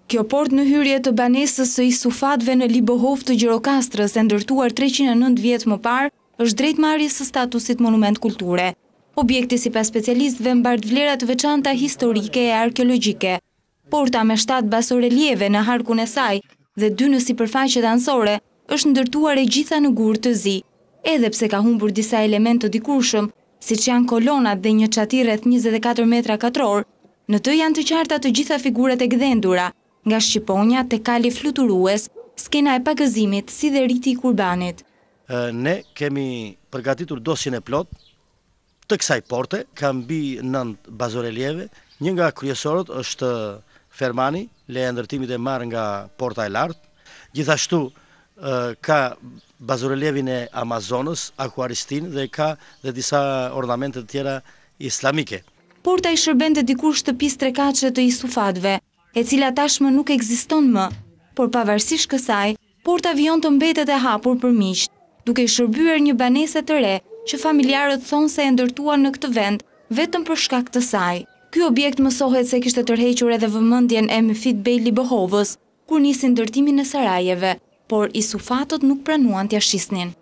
Kjo port në hyrje të banesës së Isufatëve në Libohov të Gjirokastrës, e ndërtuar 309 vjet më parë, është drejtmarrjes së statusit monument kulture. Objekti sipas specialistëve mbart vlera të veçanta historike e arkeologjike. Porta me 7 basorelieve në harkun e saj dhe 2 në sipërfaqet anësore është ndërtuar e gjitha në gur të zi, edhe pse ka humbur disa element të dikurshëm, siç janë kolonat dhe një çati rreth 24 metra katror. Në të janë të qarta të gjitha figurat e gdhendura, nga shqiponja te kali fluturues, skena e pagëzimit si dhe riti i kurbanit. Ne kemi përgatitur dosjen e plot të kësaj porte, ka mbi 9 bazorelieve. Një nga kryesorët është Fermani, leja ndërtimit e marrë nga porta e lartë. Gjithashtu ka bazorelievin e Amazonës, Akuaristin dhe ka dhe disa ornamente të tjera islamike. Porta i shërbente dikur shtëpisë trekaqe të Isufatëve, e cila tashmë nuk ekziston më, por pavarësisht kësaj, porta vijon të mbetet e hapur për miqt, duke i shërbyer një banese të re që familjarët thonë se e ndërtuan në këtë vend vetëm për shkak të saj. Ky objekt mësohet se kishte tërhequr edhe vëmendjen e Müfit Bey Libohovës kur nisi ndërtimin e sarajeve, por Isufatët nuk pranuan t'ia shisnin.